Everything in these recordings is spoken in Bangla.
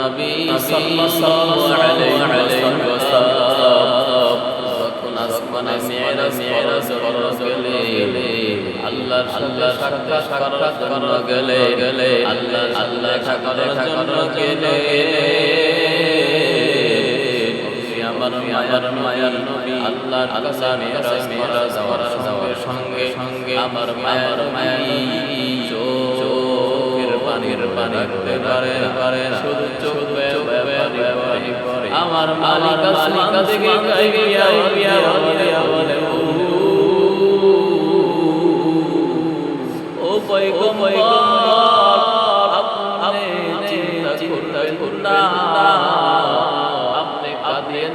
নবী সাল্লাল্লাহু আলাইহি ওয়াসাল্লাম যখন আসমানে মেরাজ করতে গেলে আল্লাহর সাক্ষাৎ করার জন্য গেলে আল্লাহ দেখা করার জন্য গেলে আমার মায়ার নবী আল্লাহর কাছে মেরাজ যাওয়ার সঙ্গে সঙ্গে আমার মায়ার চোখের পানির পারে শুধু চোখ পানি পড়ে আমার মালিক আসমান থেকে গাইয়া বলে ও পয়গম্বর আপনি চিন্তা করুন না কাঁদিয়ে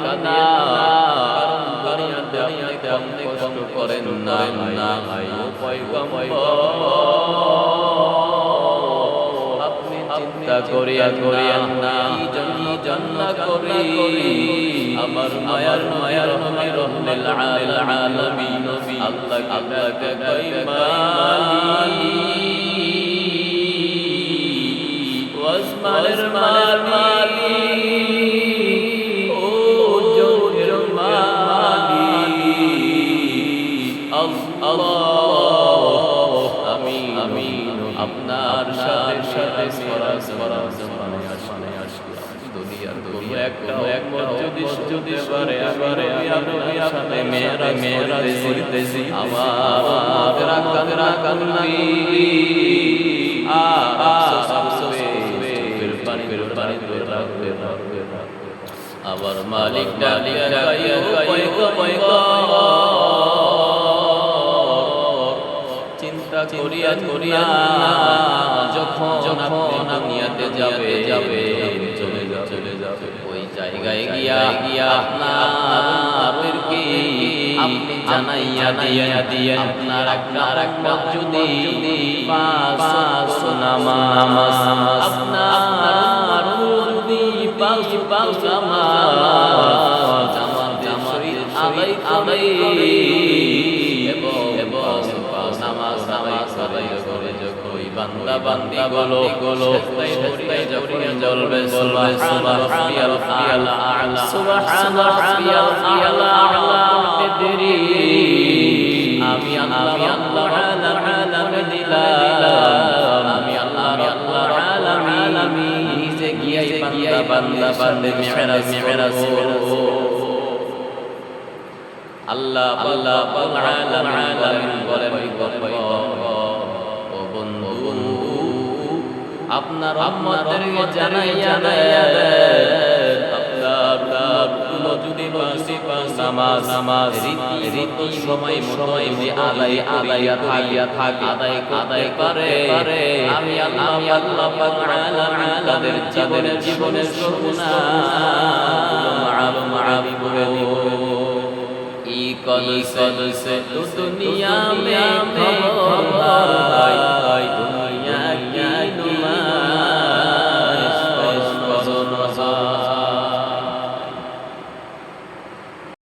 কারণ দুনিয়াতে আপনি কষ্ট করেন না ও পয়গম্বর আপনি চিন্তা করিয়েন না জান্নাত করি আমার মায়ার নবী রহমতুল আলামিন আল্লাহকে কইমালি ওয়াসমানের মালি আপনার সাথে আসমানে আসি দুনিয়ার কোনো একটা যদি পারে আপনার সাথে মেরা করতেছি আমার রাগান নবী আফসোস পানি রাখবে আবার মালিক ডালিয়া চিন্তা করিয়া যখন দুনিয়াতে যাবে চলে যাবে ওই জায়গায় গিয়া আপনাদেরকে আপনি জানাইয়া দিয়ে আপনার একটা যদি পাঁচ নামাজ আপনার যদি পাঁচ নামাজ আদায় করে নামাজ করে যখন বান্দা গুলো যখন জ্বলবে সুবহান রাব্বিয়াল আ'লা সুবহান রাব্বিয়াল আ'লা আমি আল্লাহ আলামিন দিলাম আমি আল্লাহ আলামিন নিজে গিয়াই বান্দা মেরাজ আল্লাহ আলামিন বলেন ও বন্ধু আপনার উম্মতদেরকে জানাইয়া দেন আপনার যদি নামাজ রীতি সময় আদায় করে আমি আল্লাহ পাক তাদের জীবনের সর্বনাশ মাফ করে দিব कल से तो दुनिया में